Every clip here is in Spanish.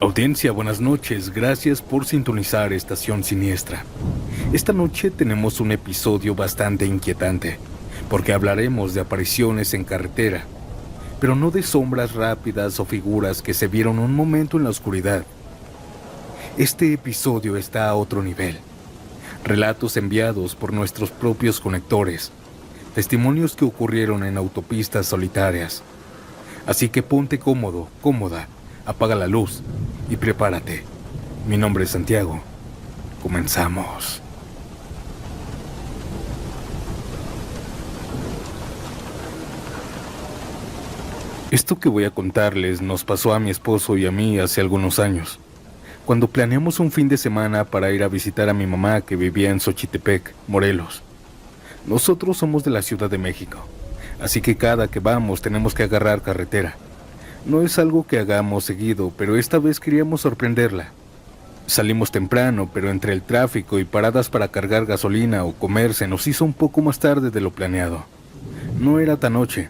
Audiencia, buenas noches. Gracias por sintonizar Estación Siniestra. Esta noche tenemos un episodio bastante inquietante, porque hablaremos de apariciones en carretera, pero no de sombras rápidas o figuras que se vieron un momento en la oscuridad. Este episodio está a otro nivel. Relatos enviados por nuestros propios conectores, testimonios que ocurrieron en autopistas solitarias. Así que ponte cómodo, cómoda, apaga la luz y prepárate. Mi nombre es Santiago. Comenzamos. Esto que voy a contarles nos pasó a mi esposo y a mí hace algunos años, cuando planeamos un fin de semana para ir a visitar a mi mamá que vivía en Xochitepec, Morelos. Nosotros somos de la Ciudad de México, así que cada que vamos tenemos que agarrar carretera. No es algo que hagamos seguido, pero esta vez queríamos sorprenderla. Salimos temprano, pero entre el tráfico y paradas para cargar gasolina o comer se nos hizo un poco más tarde de lo planeado. No era tan noche,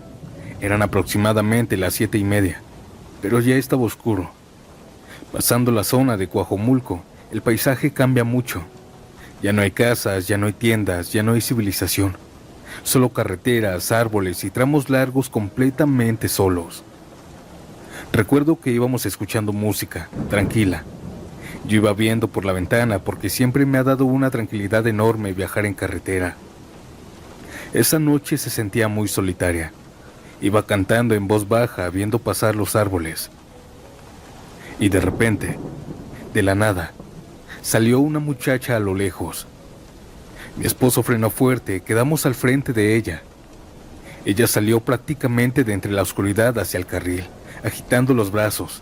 eran aproximadamente las 7:30, pero ya estaba oscuro. Pasando la zona de Coajomulco, el paisaje cambia mucho. Ya no hay casas, ya no hay tiendas, ya no hay civilización. Solo carreteras, árboles y tramos largos completamente solos. Recuerdo que íbamos escuchando música, tranquila. Yo iba viendo por la ventana porque siempre me ha dado una tranquilidad enorme viajar en carretera. Esa noche se sentía muy solitaria. Iba cantando en voz baja, viendo pasar los árboles. Y de repente, de la nada, salió una muchacha a lo lejos. Mi esposo frenó fuerte, quedamos al frente de ella. Ella salió prácticamente de entre la oscuridad hacia el carril, agitando los brazos.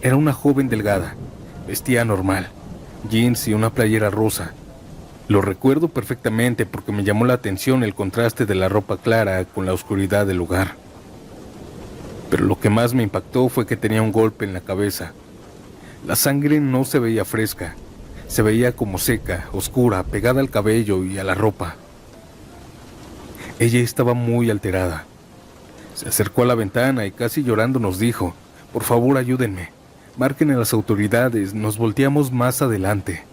Era una joven delgada, vestía normal, jeans y una playera rosa. Lo recuerdo perfectamente porque me llamó la atención el contraste de la ropa clara con la oscuridad del lugar. Pero lo que más me impactó fue que tenía un golpe en la cabeza. La sangre no se veía fresca, se veía como seca, oscura, pegada al cabello y a la ropa. Ella estaba muy alterada. Se acercó a la ventana y casi llorando nos dijo: "Por favor, ayúdenme. Marquen a las autoridades, nos volteamos más adelante".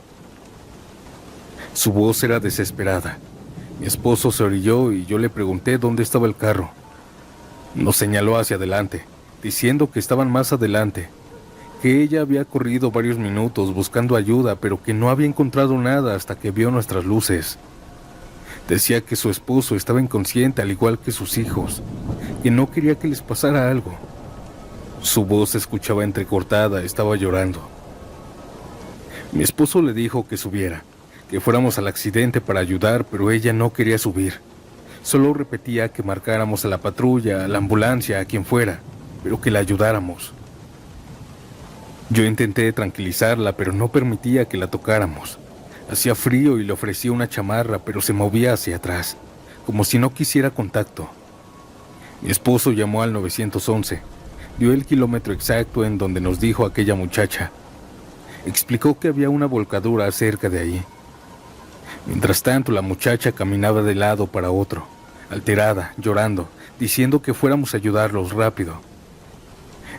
Su voz era desesperada. Mi esposo se orilló y yo le pregunté dónde estaba el carro. Nos señaló hacia adelante, diciendo que estaban más adelante, que ella había corrido varios minutos buscando ayuda, pero que no había encontrado nada hasta que vio nuestras luces. Decía que su esposo estaba inconsciente al igual que sus hijos, que no quería que les pasara algo. Su voz se escuchaba entrecortada, estaba llorando. Mi esposo le dijo que subiera, que fuéramos al accidente para ayudar, pero ella no quería subir. Solo repetía que marcáramos a la patrulla, a la ambulancia, a quien fuera, pero que la ayudáramos. Yo intenté tranquilizarla, pero no permitía que la tocáramos. Hacía frío y le ofrecí una chamarra, pero se movía hacia atrás, como si no quisiera contacto. Mi esposo llamó al 911, dio el kilómetro exacto en donde nos dijo aquella muchacha. Explicó que había una volcadura cerca de ahí. Mientras tanto, la muchacha caminaba de lado para otro, alterada, llorando, diciendo que fuéramos a ayudarlos rápido.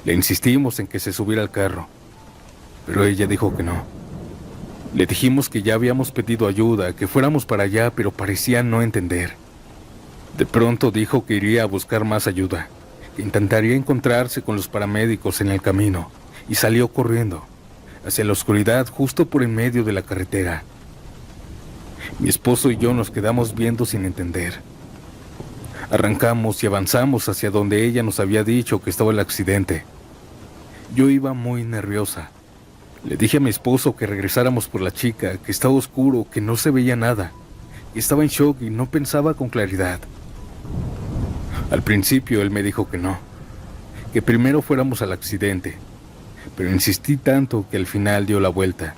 Le insistimos en que se subiera al carro, pero ella dijo que no. Le dijimos que ya habíamos pedido ayuda, que fuéramos para allá, pero parecía no entender. De pronto dijo que iría a buscar más ayuda, que intentaría encontrarse con los paramédicos en el camino, y salió corriendo, hacia la oscuridad justo por en medio de la carretera. Mi esposo y yo nos quedamos viendo sin entender. Arrancamos y avanzamos hacia donde ella nos había dicho que estaba el accidente. Yo iba muy nerviosa. Le dije a mi esposo que regresáramos por la chica, que estaba oscuro, que no se veía nada. Estaba en shock y no pensaba con claridad. Al principio él me dijo que no, que primero fuéramos al accidente, pero insistí tanto que al final dio la vuelta.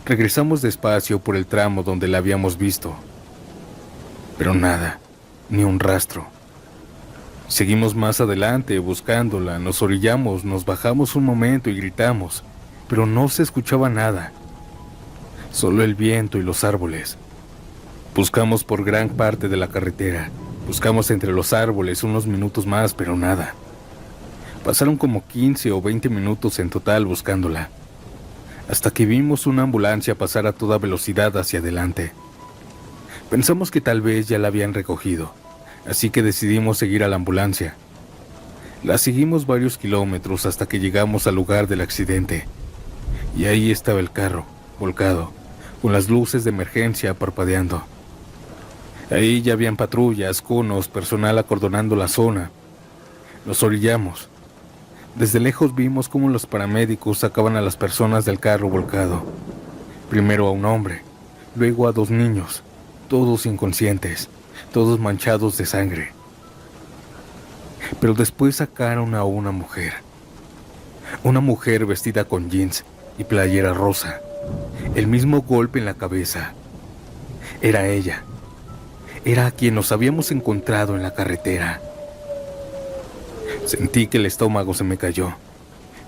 Regresamos despacio por el tramo donde la habíamos visto, pero nada, ni un rastro. Seguimos más adelante buscándola, nos orillamos, nos bajamos un momento y gritamos, pero no se escuchaba nada, solo el viento y los árboles. Buscamos por gran parte de la carretera, buscamos entre los árboles unos minutos más, pero nada. Pasaron como 15 o 20 minutos en total buscándola, hasta que vimos una ambulancia pasar a toda velocidad hacia adelante. Pensamos que tal vez ya la habían recogido, así que decidimos seguir a la ambulancia. La seguimos varios kilómetros hasta que llegamos al lugar del accidente, y ahí estaba el carro, volcado, con las luces de emergencia parpadeando. Ahí ya habían patrullas, conos, personal acordonando la zona. Nos orillamos. Desde lejos vimos cómo los paramédicos sacaban a las personas del carro volcado. Primero a un hombre, luego a 2 niños, todos inconscientes, todos manchados de sangre. Pero después sacaron a una mujer vestida con jeans y playera rosa, el mismo golpe en la cabeza. Era ella, era a quien nos habíamos encontrado en la carretera. Sentí que el estómago se me cayó.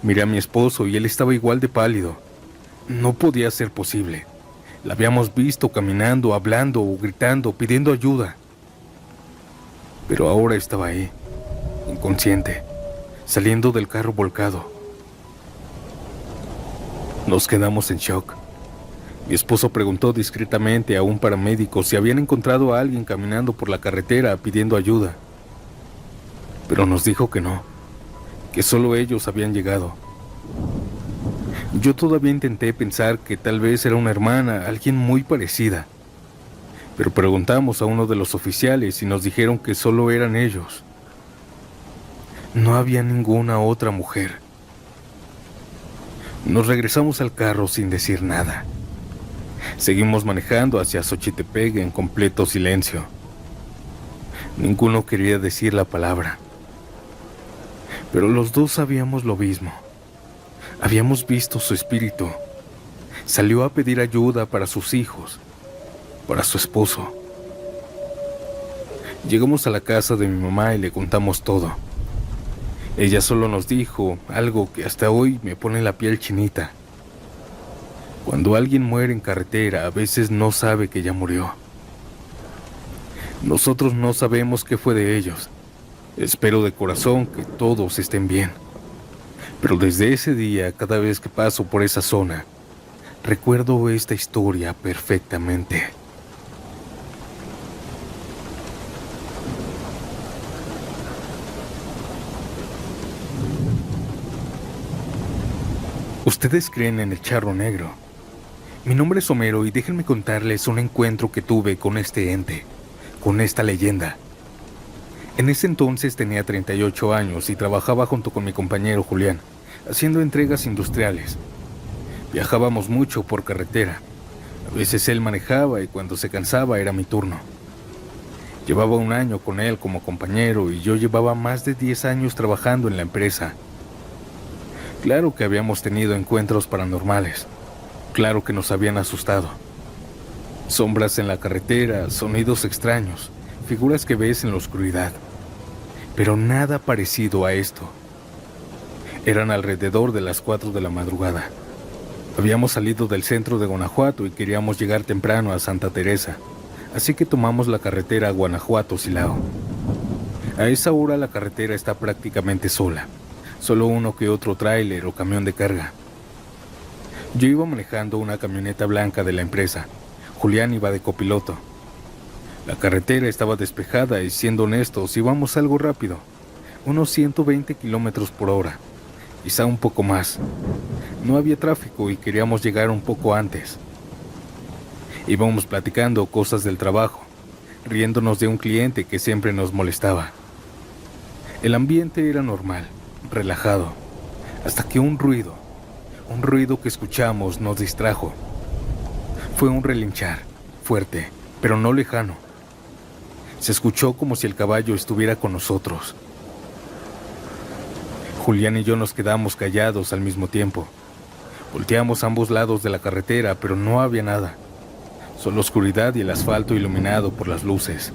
Miré a mi esposo y él estaba igual de pálido. No podía ser posible. La habíamos visto caminando, hablando o gritando, pidiendo ayuda. Pero ahora estaba ahí, inconsciente, saliendo del carro volcado. Nos quedamos en shock. Mi esposo preguntó discretamente a un paramédico si habían encontrado a alguien caminando por la carretera pidiendo ayuda. Pero nos dijo que no, que solo ellos habían llegado. Yo todavía intenté pensar que tal vez era una hermana, alguien muy parecida. Pero preguntamos a uno de los oficiales y nos dijeron que solo eran ellos. No había ninguna otra mujer. Nos regresamos al carro sin decir nada. Seguimos manejando hacia Xochitepec en completo silencio. Ninguno quería decir la palabra. Pero los dos sabíamos lo mismo. Habíamos visto su espíritu. Salió a pedir ayuda para sus hijos, para su esposo. Llegamos a la casa de mi mamá y le contamos todo. Ella solo nos dijo algo que hasta hoy me pone la piel chinita. Cuando alguien muere en carretera, a veces no sabe que ya murió. Nosotros no sabemos qué fue de ellos. Espero de corazón que todos estén bien. Pero desde ese día, cada vez que paso por esa zona, recuerdo esta historia perfectamente. ¿Ustedes creen en el charro negro? Mi nombre es Homero y déjenme contarles un encuentro que tuve con este ente, con esta leyenda. En ese entonces tenía 38 años y trabajaba junto con mi compañero Julián, haciendo entregas industriales. Viajábamos mucho por carretera. A veces él manejaba y cuando se cansaba era mi turno. Llevaba 1 año con él como compañero y yo llevaba más de 10 años trabajando en la empresa. Claro que habíamos tenido encuentros paranormales. Claro que nos habían asustado. Sombras en la carretera, sonidos extraños, figuras que ves en la oscuridad. Pero nada parecido a esto. Eran alrededor de las 4 de la madrugada. Habíamos salido del centro de Guanajuato y queríamos llegar temprano a Santa Teresa, así que tomamos la carretera a Guanajuato-Silao. A esa hora la carretera está prácticamente sola, solo uno que otro tráiler o camión de carga. Yo iba manejando una camioneta blanca de la empresa. Julián iba de copiloto. La carretera estaba despejada y, siendo honestos, íbamos algo rápido, unos 120 kilómetros por hora, quizá un poco más. No había tráfico y queríamos llegar un poco antes. Íbamos platicando cosas del trabajo, riéndonos de un cliente que siempre nos molestaba. El ambiente era normal, relajado, hasta que un ruido que escuchamos nos distrajo. Fue un relinchar, fuerte, pero no lejano. Se escuchó como si el caballo estuviera con nosotros. Julián y yo nos quedamos callados al mismo tiempo. Volteamos a ambos lados de la carretera, pero no había nada. Solo oscuridad y el asfalto iluminado por las luces.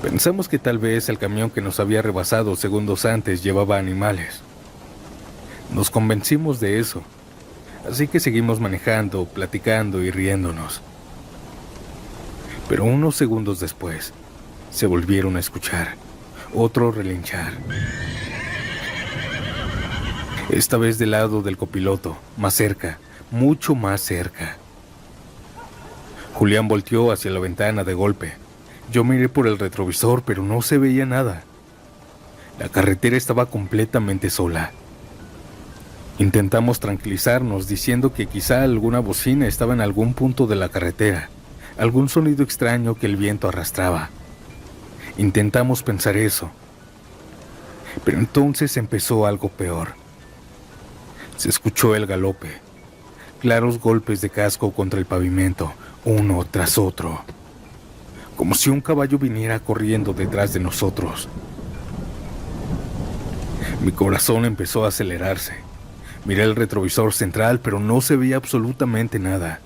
Pensamos que tal vez el camión que nos había rebasado segundos antes llevaba animales. Nos convencimos de eso, así que seguimos manejando, platicando y riéndonos. Pero unos segundos después, se volvieron a escuchar otro relinchar. esta vez del lado del copiloto, más cerca, mucho más cerca. Julián volteó hacia la ventana de golpe. Yo miré por el retrovisor, pero no se veía nada. La carretera estaba completamente sola. Intentamos tranquilizarnos diciendo que quizá alguna bocina estaba en algún punto de la carretera, algún sonido extraño que el viento arrastraba. Intentamos pensar eso. Pero entonces empezó algo peor. Se escuchó el galope, claros golpes de casco contra el pavimento, uno tras otro, como si un caballo viniera corriendo detrás de nosotros. Mi corazón empezó a acelerarse. Miré el retrovisor central, pero no se veía absolutamente nada.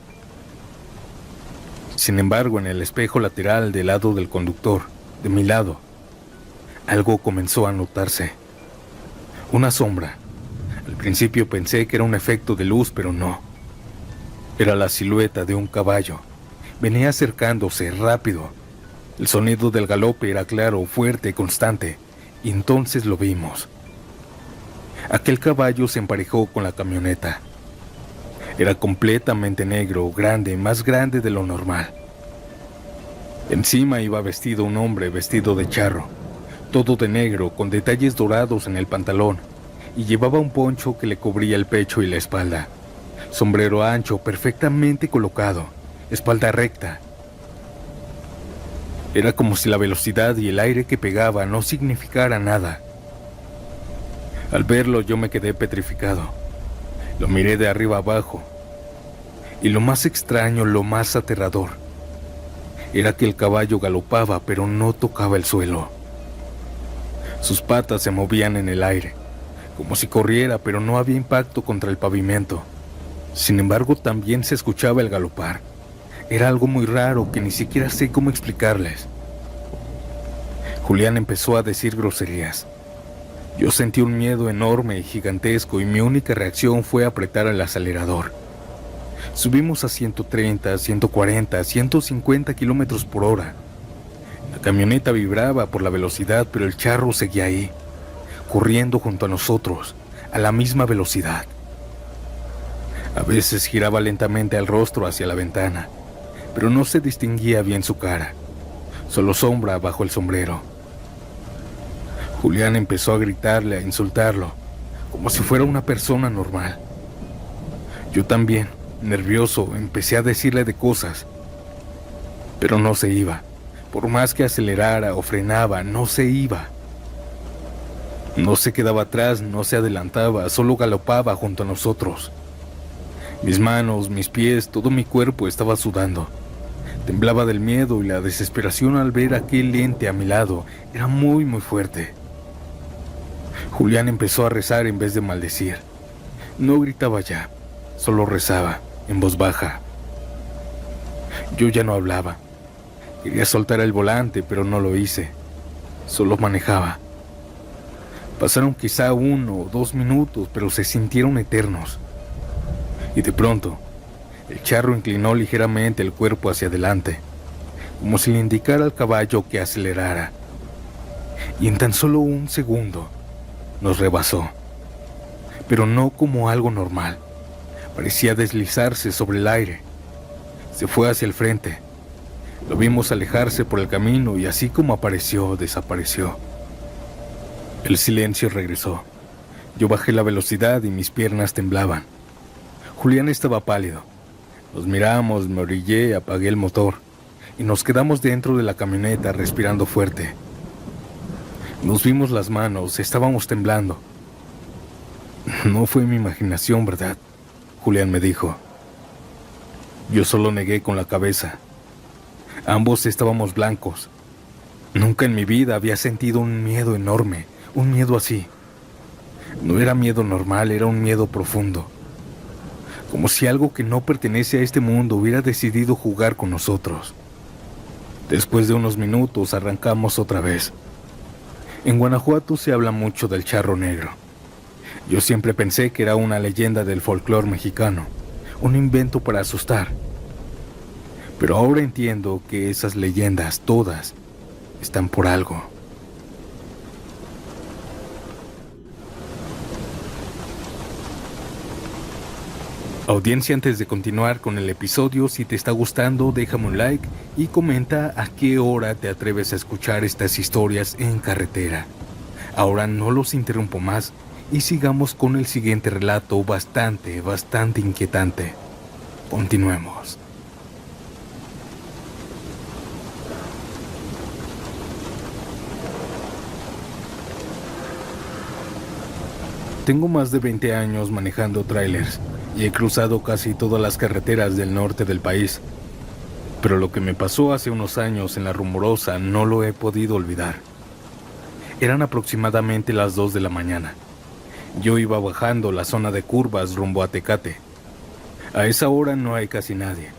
Sin embargo, en el espejo lateral del lado del conductor, de mi lado, algo comenzó a notarse. Una sombra. Al principio pensé que era un efecto de luz, pero no. Era la silueta de un caballo. Venía acercándose rápido. El sonido del galope era claro, fuerte, constante. Y entonces lo vimos. Aquel caballo se emparejó con la camioneta. Era completamente negro, grande, más grande de lo normal. Encima iba vestido un hombre vestido de charro, todo de negro, con detalles dorados en el pantalón, y llevaba un poncho que le cubría el pecho y la espalda. Sombrero ancho, perfectamente colocado, espalda recta. Era como si la velocidad y el aire que pegaba no significara nada. Al verlo yo me quedé petrificado. Lo miré de arriba abajo. Y lo más extraño, lo más aterrador, era que el caballo galopaba pero no tocaba el suelo. Sus patas se movían en el aire, como si corriera, pero no había impacto contra el pavimento. Sin embargo, también se escuchaba el galopar. Era algo muy raro que ni siquiera sé cómo explicarles. Julián empezó a decir groserías. Yo sentí un miedo enorme y gigantesco y mi única reacción fue apretar el acelerador. Subimos a 130, 140, 150 kilómetros por hora. La camioneta vibraba por la velocidad, pero el charro seguía ahí, corriendo junto a nosotros, a la misma velocidad. A veces giraba lentamente el rostro hacia la ventana, pero no se distinguía bien su cara, solo sombra bajo el sombrero. Julián empezó a gritarle, a insultarlo, como si fuera una persona normal. Yo también, nervioso, empecé a decirle de cosas, pero no se iba. Por más que acelerara o frenaba, no se iba. No se quedaba atrás, no se adelantaba, solo galopaba junto a nosotros. Mis manos, mis pies, todo mi cuerpo estaba sudando. Temblaba del miedo y la desesperación al ver aquel ente a mi lado era muy, muy fuerte. Julián empezó a rezar en vez de maldecir. No gritaba ya, solo rezaba, en voz baja. Yo ya no hablaba. Quería soltar el volante, pero no lo hice. Solo manejaba. Pasaron quizá 1 o 2 minutos, pero se sintieron eternos. Y de pronto, el charro inclinó ligeramente el cuerpo hacia adelante, como si le indicara al caballo que acelerara. Y en tan solo un segundo, nos rebasó. Pero no como algo normal. Parecía deslizarse sobre el aire. Se fue hacia el frente. Lo vimos alejarse por el camino y así como apareció, desapareció. El silencio regresó. Yo bajé la velocidad y mis piernas temblaban. Julián estaba pálido. Nos miramos, me orillé, apagué el motor y nos quedamos dentro de la camioneta respirando fuerte. Nos vimos las manos, estábamos temblando. No fue mi imaginación, ¿verdad?, Julián me dijo. Yo solo negué con la cabeza. Ambos estábamos blancos. Nunca en mi vida había sentido un miedo enorme, un miedo así. No era miedo normal, era un miedo profundo. Como si algo que no pertenece a este mundo hubiera decidido jugar con nosotros. Después de unos minutos arrancamos otra vez. En Guanajuato se habla mucho del charro negro. Yo siempre pensé que era una leyenda del folclore mexicano, un invento para asustar. Pero ahora entiendo que esas leyendas, todas, están por algo. Audiencia, antes de continuar con el episodio, si te está gustando, déjame un like y comenta a qué hora te atreves a escuchar estas historias en carretera. Ahora no los interrumpo más y sigamos con el siguiente relato bastante inquietante. Continuemos. Tengo más de 20 años manejando trailers y he cruzado casi todas las carreteras del norte del país. Pero lo que me pasó hace unos años en La Rumorosa no lo he podido olvidar. Eran aproximadamente las 2 de la mañana. Yo iba bajando la zona de curvas rumbo a Tecate. A esa hora no hay casi nadie,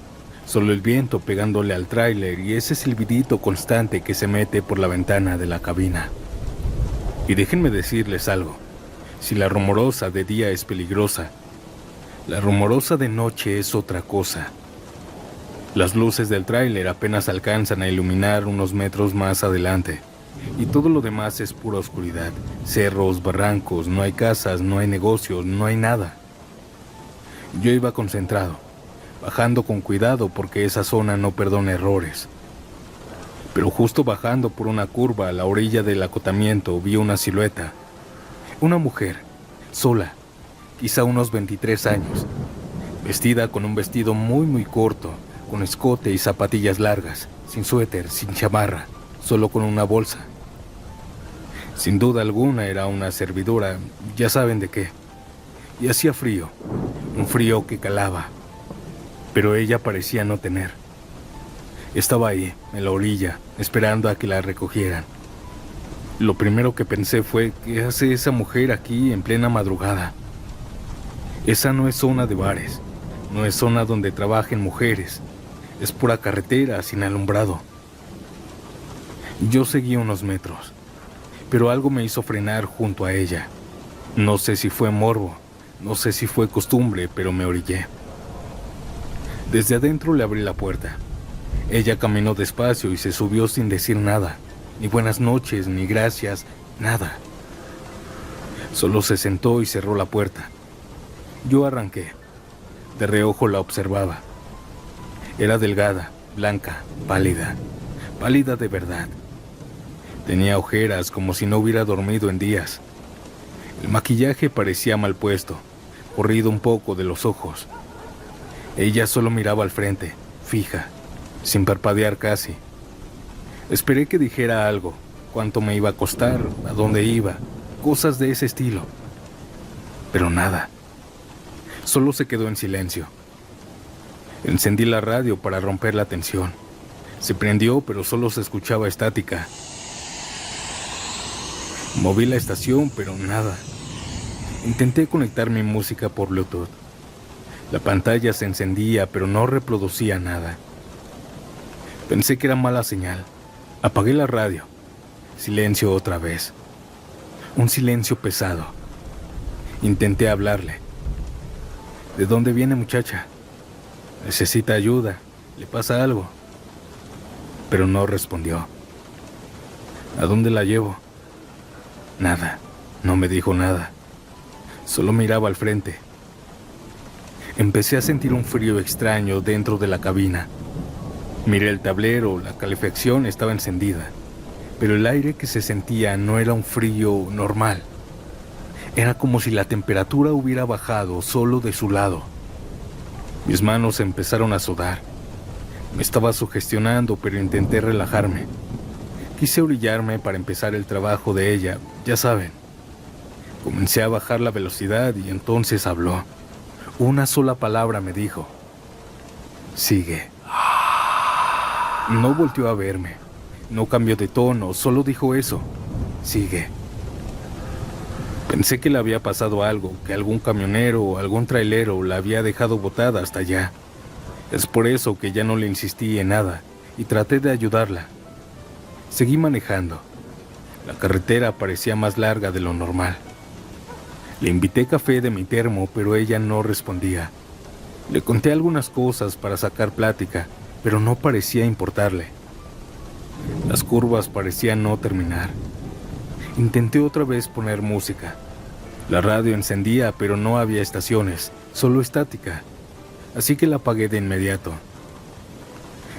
solo el viento pegándole al tráiler y ese silbidito constante que se mete por la ventana de la cabina. Y déjenme decirles algo, si La Rumorosa de día es peligrosa, La Rumorosa de noche es otra cosa. Las luces del tráiler apenas alcanzan a iluminar unos metros más adelante, y todo lo demás es pura oscuridad. Cerros, barrancos, no hay casas, no hay negocios, no hay nada. Yo iba concentrado, bajando con cuidado porque esa zona no perdona errores. Pero justo bajando por una curva a la orilla del acotamiento vi una silueta. Una mujer, sola, quizá unos 23 años, vestida con un vestido muy corto, con escote y zapatillas largas, sin suéter, sin chamarra, solo con una bolsa. Sin duda alguna era una servidora, ya saben de qué. Y hacía frío, un frío que calaba, pero ella parecía no tener. Estaba ahí, en la orilla, esperando a que la recogieran. Lo primero que pensé fue, ¿qué hace esa mujer aquí en plena madrugada? Esa no es zona de bares, no es zona donde trabajen mujeres, es pura carretera sin alumbrado. Yo seguí unos metros, pero algo me hizo frenar junto a ella. No sé si fue morbo, no sé si fue costumbre, pero me orillé. Desde adentro le abrí la puerta. Ella caminó despacio y se subió sin decir nada, ni buenas noches, ni gracias, nada. Solo se sentó y cerró la puerta. Yo arranqué. De reojo la observaba. Era delgada, blanca, pálida de verdad. Tenía ojeras como si no hubiera dormido en días. El maquillaje parecía mal puesto, corrido un poco de los ojos. Ella solo miraba al frente, fija, sin parpadear casi. Esperé que dijera algo, cuánto me iba a costar, a dónde iba, cosas de ese estilo. Pero nada. Solo se quedó en silencio. Encendí la radio para romper la tensión. Se prendió, pero solo se escuchaba estática. Moví la estación, pero nada. Intenté conectar mi música por Bluetooth. La pantalla se encendía, pero no reproducía nada. Pensé que era mala señal. Apagué la radio. Silencio otra vez. Un silencio pesado. Intenté hablarle. ¿De dónde viene, muchacha? ¿Necesita ayuda? ¿Le pasa algo? Pero no respondió. ¿A dónde la llevo? Nada. No me dijo nada. Solo miraba al frente. Empecé a sentir un frío extraño dentro de la cabina. Miré el tablero, la calefacción estaba encendida, pero el aire que se sentía no era un frío normal. Era como si la temperatura hubiera bajado solo de su lado. Mis manos empezaron a sudar. Me estaba sugestionando, pero intenté relajarme. Quise orillarme para empezar el trabajo de ella, ya saben. Comencé a bajar la velocidad y entonces habló. Una sola palabra me dijo. Sigue. No volteó a verme. No cambió de tono, solo dijo eso. Sigue. Pensé que le había pasado algo, que algún camionero o algún trailero la había dejado botada hasta allá. Es por eso que ya no le insistí en nada y traté de ayudarla. Seguí manejando. La carretera parecía más larga de lo normal. Le invité café de mi termo, pero ella no respondía. Le conté algunas cosas para sacar plática, pero no parecía importarle. Las curvas parecían no terminar. Intenté otra vez poner música. La radio encendía, pero no había estaciones, solo estática, así que la apagué de inmediato.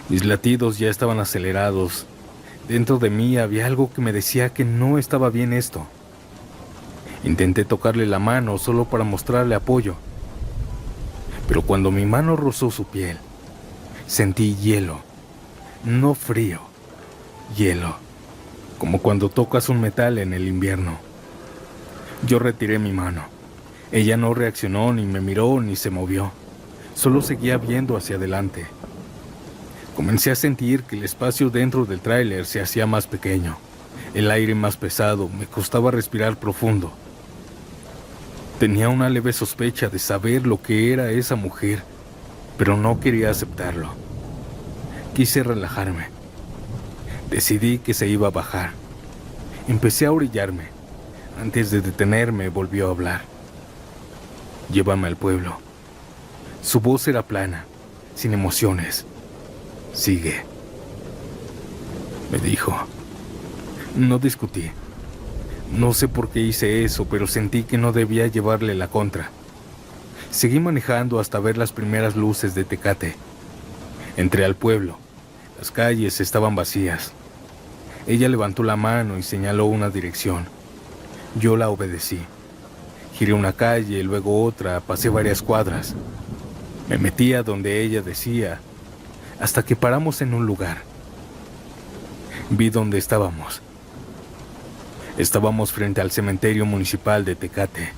Mis latidos ya estaban acelerados. Dentro de mí había algo que me decía que no estaba bien esto. Intenté tocarle la mano solo para mostrarle apoyo, pero cuando mi mano rozó su piel, sentí hielo, no frío, hielo, como cuando tocas un metal en el invierno. Yo retiré mi mano. Ella no reaccionó, ni me miró, ni se movió. Solo seguía viendo hacia adelante. Comencé a sentir que el espacio dentro del tráiler se hacía más pequeño, el aire más pesado, me costaba respirar profundo. Tenía una leve sospecha de saber lo que era esa mujer, pero no quería aceptarlo. Quise relajarme. Decidí que se iba a bajar. Empecé a orillarme. Antes de detenerme, volvió a hablar. Llévame al pueblo. Su voz era plana, sin emociones. Sigue, me dijo. No discutí. No sé por qué hice eso, pero sentí que no debía llevarle la contra. Seguí manejando hasta ver las primeras luces de Tecate. Entré al pueblo. Las calles estaban vacías. Ella levantó la mano y señaló una dirección. Yo la obedecí. Giré una calle, luego otra, pasé varias cuadras. Me metí a donde ella decía, hasta que paramos en un lugar. Vi dónde estábamos. Estábamos frente al cementerio municipal de Tecate.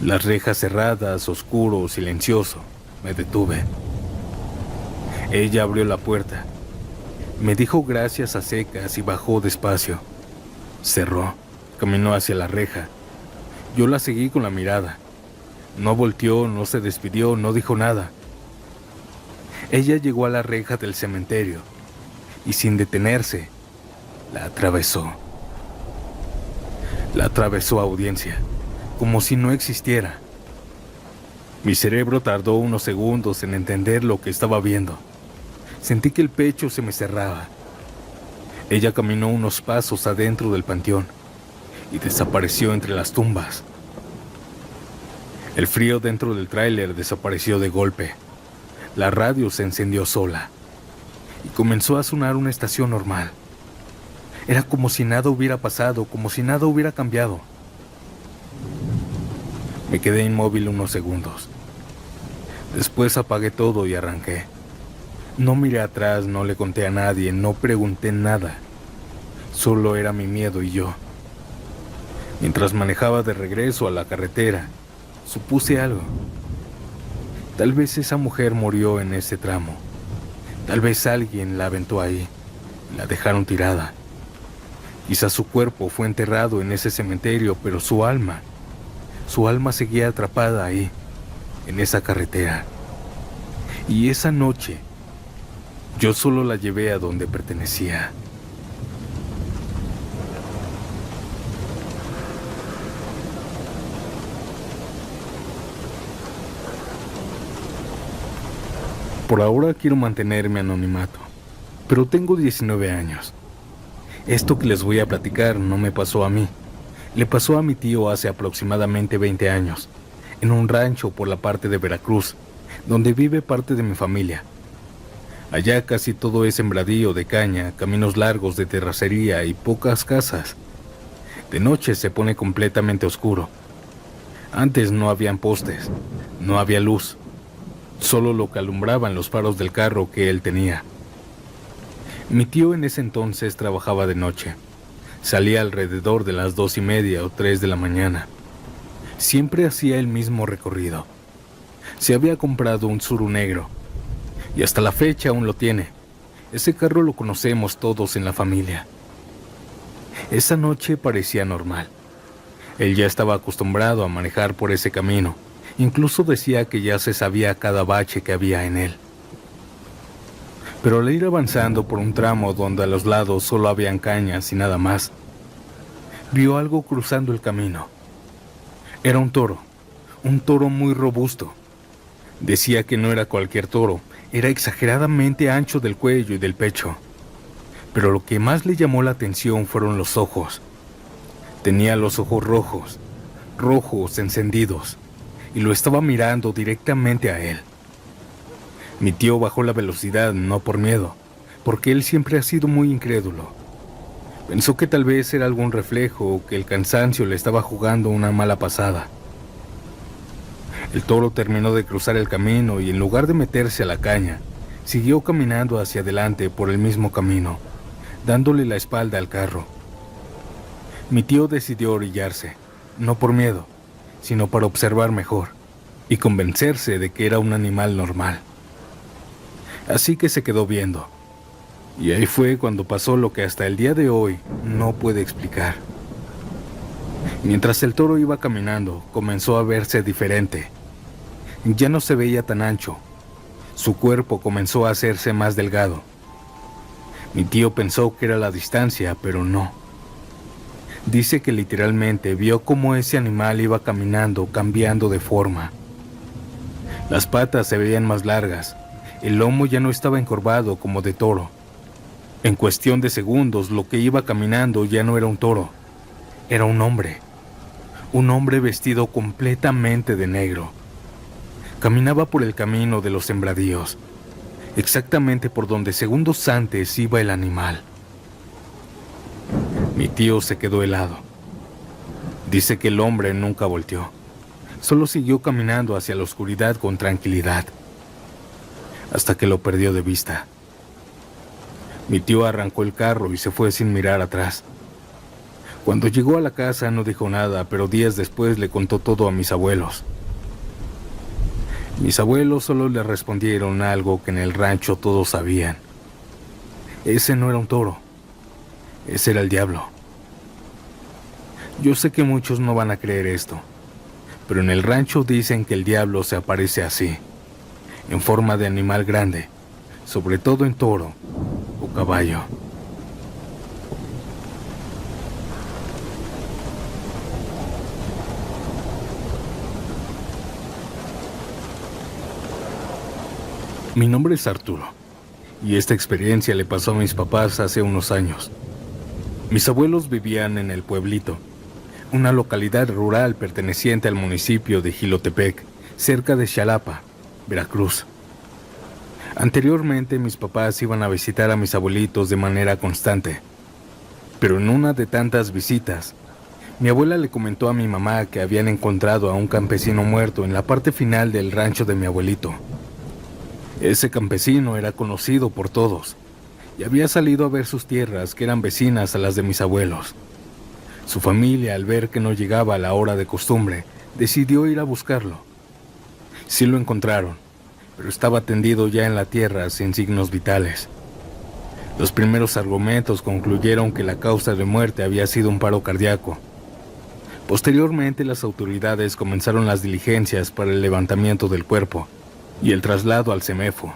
Las rejas cerradas, oscuro, silencioso. Me detuve. Ella abrió la puerta. Me dijo gracias a secas y bajó despacio. Cerró, caminó hacia la reja. Yo la seguí con la mirada. No volteó, no se despidió, no dijo nada. Ella llegó a la reja del cementerio y sin detenerse, la atravesó. La atravesó a audiencia, como si no existiera. Mi cerebro tardó unos segundos en entender lo que estaba viendo. Sentí que el pecho se me cerraba. Ella caminó unos pasos adentro del panteón y desapareció entre las tumbas. El frío dentro del tráiler desapareció de golpe. La radio se encendió sola y comenzó a sonar una estación normal. Era como si nada hubiera pasado, como si nada hubiera cambiado. Me quedé inmóvil unos segundos. Después apagué todo y arranqué. No miré atrás, no le conté a nadie, no pregunté nada. Solo era mi miedo y yo. Mientras manejaba de regreso a la carretera, supuse algo. Tal vez esa mujer murió en ese tramo. Tal vez alguien la aventó ahí y la dejaron tirada. Quizás su cuerpo fue enterrado en ese cementerio, pero su alma seguía atrapada ahí, en esa carretera. Y esa noche, yo solo la llevé a donde pertenecía. Por ahora quiero mantenerme anonimato, pero tengo 19 años. Esto que les voy a platicar no me pasó a mí. Le pasó a mi tío hace aproximadamente 20 años, en un rancho por la parte de Veracruz, donde vive parte de mi familia. Allá casi todo es sembradío de caña, caminos largos de terracería y pocas casas. De noche se pone completamente oscuro. Antes no habían postes, no había luz, solo lo que alumbraban los faros del carro que él tenía. Mi tío en ese entonces trabajaba de noche. Salía alrededor de las 2:30 o 3 de la mañana. Siempre hacía el mismo recorrido. Se había comprado un Tsuru negro y hasta la fecha aún lo tiene. Ese carro lo conocemos todos en la familia. Esa noche parecía normal. Él ya estaba acostumbrado a manejar por ese camino. Incluso decía que ya se sabía cada bache que había en él. Pero al ir avanzando por un tramo donde a los lados solo habían cañas y nada más, vio algo cruzando el camino. Era un toro muy robusto. Decía que no era cualquier toro, era exageradamente ancho del cuello y del pecho. Pero lo que más le llamó la atención fueron los ojos. Tenía los ojos rojos encendidos, y lo estaba mirando directamente a él. Mi tío bajó la velocidad, no por miedo, porque él siempre ha sido muy incrédulo. Pensó que tal vez era algún reflejo o que el cansancio le estaba jugando una mala pasada. El toro terminó de cruzar el camino y en lugar de meterse a la caña, siguió caminando hacia adelante por el mismo camino, dándole la espalda al carro. Mi tío decidió orillarse, no por miedo, sino para observar mejor y convencerse de que era un animal normal. Así que se quedó viendo. Y ahí fue cuando pasó lo que hasta el día de hoy no puede explicar. Mientras el toro iba caminando, comenzó a verse diferente. Ya no se veía tan ancho. Su cuerpo comenzó a hacerse más delgado. Mi tío pensó que era la distancia, pero no. Dice que literalmente vio cómo ese animal iba caminando, cambiando de forma. Las patas se veían más largas. El lomo ya no estaba encorvado como de toro. En cuestión de segundos, lo que iba caminando ya no era un toro. Era un hombre. Un hombre vestido completamente de negro. Caminaba por el camino de los sembradíos, exactamente por donde segundos antes iba el animal. Mi tío se quedó helado. Dice que el hombre nunca volteó. Solo siguió caminando hacia la oscuridad con tranquilidad, hasta que lo perdió de vista. Mi tío arrancó el carro y se fue sin mirar atrás. Cuando llegó a la casa no dijo nada, pero días después le contó todo a mis abuelos. Mis abuelos solo le respondieron algo que en el rancho todos sabían. Ese no era un toro, ese era el diablo. Yo sé que muchos no van a creer esto, pero en el rancho dicen que el diablo se aparece así, en forma de animal grande, sobre todo en toro o caballo. Mi nombre es Arturo, y esta experiencia le pasó a mis papás hace unos años. Mis abuelos vivían en el pueblito, una localidad rural perteneciente al municipio de Jilotepec, cerca de Xalapa, Veracruz. Anteriormente mis papás iban a visitar a mis abuelitos de manera constante, pero en una de tantas visitas, mi abuela le comentó a mi mamá que habían encontrado a un campesino muerto en la parte final del rancho de mi abuelito. Ese campesino era conocido por todos y había salido a ver sus tierras, que eran vecinas a las de mis abuelos. Su familia, al ver que no llegaba a la hora de costumbre, decidió ir a buscarlo. Sí lo encontraron, pero estaba tendido ya en la tierra sin signos vitales. Los primeros argumentos concluyeron que la causa de muerte había sido un paro cardíaco. Posteriormente, las autoridades comenzaron las diligencias para el levantamiento del cuerpo y el traslado al CEMEFO.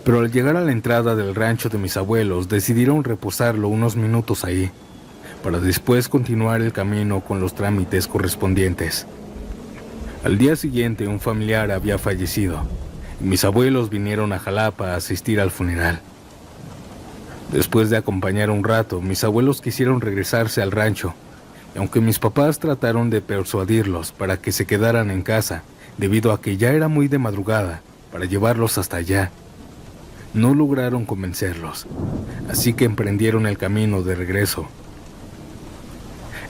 Pero al llegar a la entrada del rancho de mis abuelos, decidieron reposarlo unos minutos ahí, para después continuar el camino con los trámites correspondientes. Al día siguiente, un familiar había fallecido, y mis abuelos vinieron a Jalapa a asistir al funeral. Después de acompañar un rato, mis abuelos quisieron regresarse al rancho, y aunque mis papás trataron de persuadirlos para que se quedaran en casa, debido a que ya era muy de madrugada para llevarlos hasta allá, no lograron convencerlos, así que emprendieron el camino de regreso.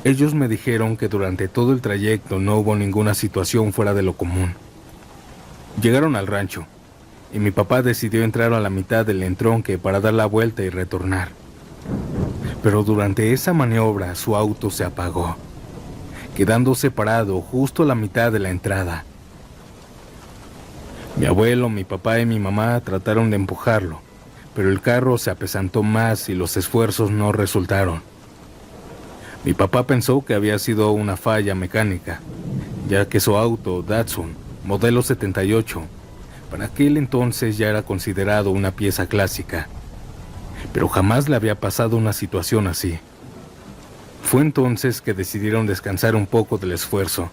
Ellos me dijeron que durante todo el trayecto no hubo ninguna situación fuera de lo común. Llegaron al rancho, y mi papá decidió entrar a la mitad del entronque para dar la vuelta y retornar. Pero durante esa maniobra su auto se apagó, quedando separado justo a la mitad de la entrada. Mi abuelo, mi papá y mi mamá trataron de empujarlo, pero el carro se apesantó más y los esfuerzos no resultaron. Mi papá pensó que había sido una falla mecánica, ya que su auto, Datsun, modelo 78, para aquel entonces ya era considerado una pieza clásica, pero jamás le había pasado una situación así. Fue entonces que decidieron descansar un poco del esfuerzo.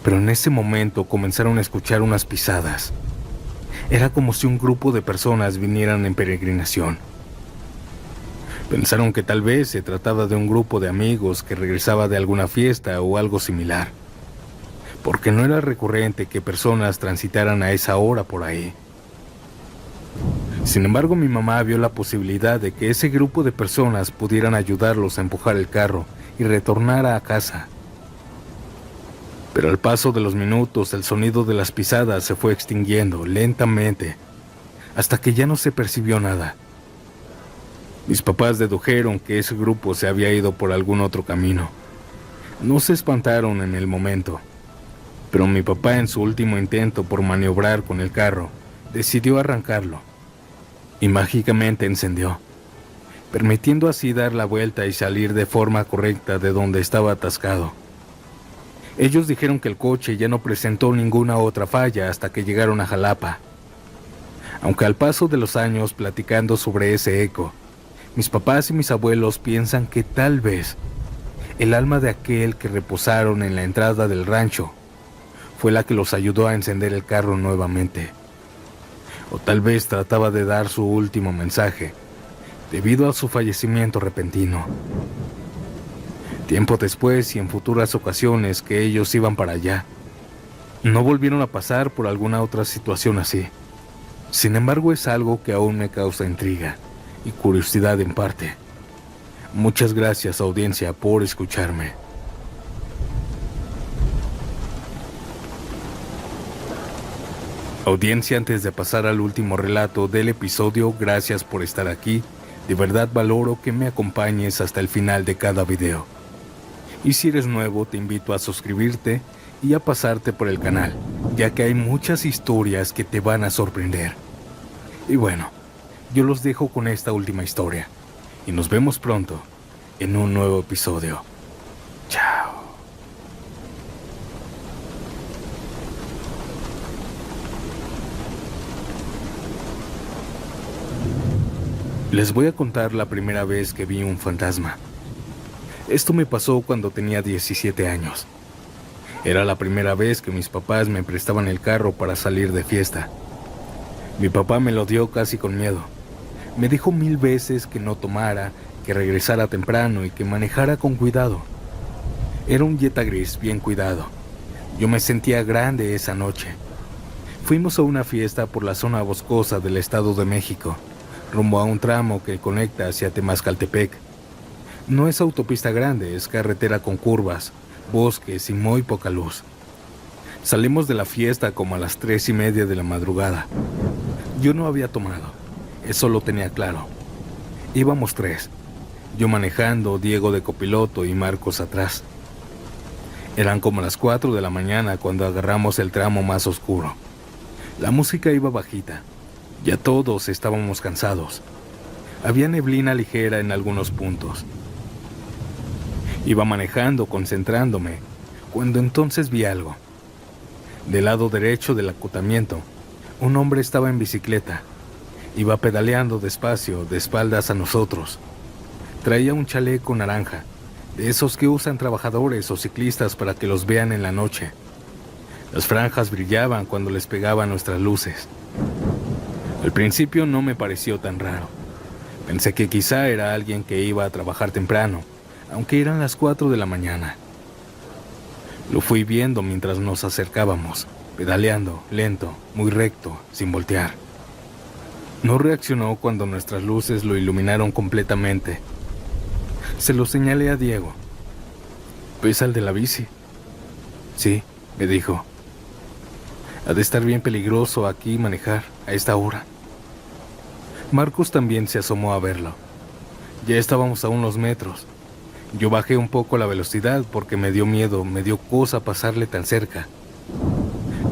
Pero en ese momento comenzaron a escuchar unas pisadas. Era como si un grupo de personas vinieran en peregrinación. Pensaron que tal vez se trataba de un grupo de amigos que regresaba de alguna fiesta o algo similar. porque no era recurrente que personas transitaran a esa hora por ahí. Sin embargo, mi mamá vio la posibilidad de que ese grupo de personas pudieran ayudarlos a empujar el carro y retornar a casa. Pero al paso de los minutos, el sonido de las pisadas se fue extinguiendo lentamente, hasta que ya no se percibió nada. Mis papás dedujeron que ese grupo se había ido por algún otro camino. No se espantaron en el momento, pero mi papá, en su último intento por maniobrar con el carro, decidió arrancarlo y mágicamente encendió, permitiendo así dar la vuelta y salir de forma correcta de donde estaba atascado. Ellos dijeron que el coche ya no presentó ninguna otra falla hasta que llegaron a Jalapa. Aunque al paso de los años, platicando sobre ese eco, mis papás y mis abuelos piensan que tal vez el alma de aquel que reposaron en la entrada del rancho fue la que los ayudó a encender el carro nuevamente. O tal vez trataba de dar su último mensaje, debido a su fallecimiento repentino. Tiempo después y en futuras ocasiones que ellos iban para allá, no volvieron a pasar por alguna otra situación así. Sin embargo, es algo que aún me causa intriga y curiosidad en parte. Muchas gracias, audiencia, por escucharme. Audiencia, antes de pasar al último relato del episodio, gracias por estar aquí. De verdad valoro que me acompañes hasta el final de cada video. Y si eres nuevo, te invito a suscribirte y a pasarte por el canal, ya que hay muchas historias que te van a sorprender. Y bueno, yo los dejo con esta última historia y nos vemos pronto en un nuevo episodio. Chao. Les voy a contar la primera vez que vi un fantasma. Esto me pasó cuando tenía 17 años. Era la primera vez que mis papás me prestaban el carro para salir de fiesta. Mi papá me lo dio casi con miedo. Me dijo 1000 veces que no tomara, que regresara temprano y que manejara con cuidado. Era un Jetta gris bien cuidado. Yo me sentía grande esa noche. Fuimos a una fiesta por la zona boscosa del Estado de México, rumbo a un tramo que conecta hacia Temascaltepec. No es autopista grande, es carretera con curvas, bosques y muy poca luz. Salimos de la fiesta como a las 3:30 de la madrugada. Yo no había tomado, eso lo tenía claro. Íbamos 3, yo manejando, Diego de copiloto y Marcos atrás. Eran como las 4 de la mañana cuando agarramos el tramo más oscuro. La música iba bajita, ya todos estábamos cansados. Había neblina ligera en algunos puntos. Iba manejando, concentrándome, cuando entonces vi algo. Del lado derecho del acotamiento, un hombre estaba en bicicleta. Iba pedaleando despacio, de espaldas a nosotros. Traía un chaleco naranja, de esos que usan trabajadores o ciclistas para que los vean en la noche. Las franjas brillaban cuando les pegaban nuestras luces. Al principio no me pareció tan raro. Pensé que quizá era alguien que iba a trabajar temprano, aunque eran las 4 de la mañana. Lo fui viendo mientras nos acercábamos, pedaleando, lento, muy recto, sin voltear. No reaccionó cuando nuestras luces lo iluminaron completamente. Se lo señalé a Diego. ¿Ves al de la bici? Sí, me dijo. Ha de estar bien peligroso aquí manejar a esta hora. Marcos también se asomó a verlo. Ya estábamos a unos metros. Yo bajé un poco la velocidad porque me dio miedo, me dio cosa pasarle tan cerca.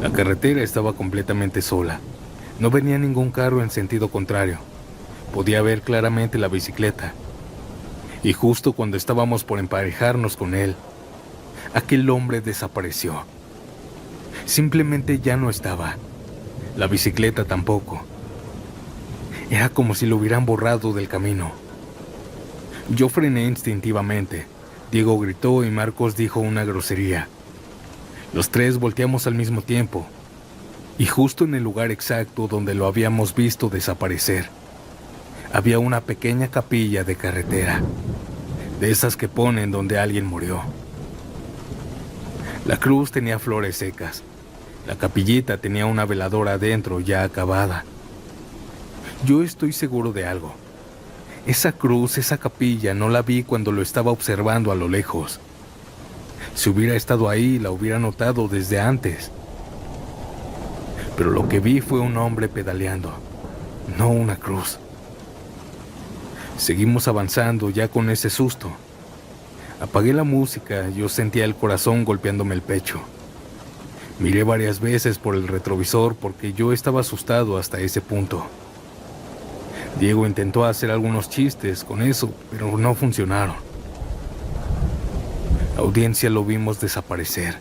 La carretera estaba completamente sola. No venía ningún carro en sentido contrario. Podía ver claramente la bicicleta. Y justo cuando estábamos por emparejarnos con él, aquel hombre desapareció. Simplemente ya no estaba. La bicicleta tampoco. Era como si lo hubieran borrado del camino. Yo frené instintivamente. Diego gritó y Marcos dijo una grosería. Los 3 volteamos al mismo tiempo. Y justo en el lugar exacto donde lo habíamos visto desaparecer, había una pequeña capilla de carretera, de esas que ponen donde alguien murió. La cruz tenía flores secas. La capillita tenía una veladora adentro ya acabada. Yo estoy seguro de algo. Esa cruz, esa capilla, no la vi cuando lo estaba observando a lo lejos. Si hubiera estado ahí, la hubiera notado desde antes. Pero lo que vi fue un hombre pedaleando, no una cruz. Seguimos avanzando ya con ese susto. Apagué la música, yo sentía el corazón golpeándome el pecho. Miré varias veces por el retrovisor porque yo estaba asustado hasta ese punto. Diego intentó hacer algunos chistes con eso, pero no funcionaron. La audiencia lo vimos desaparecer.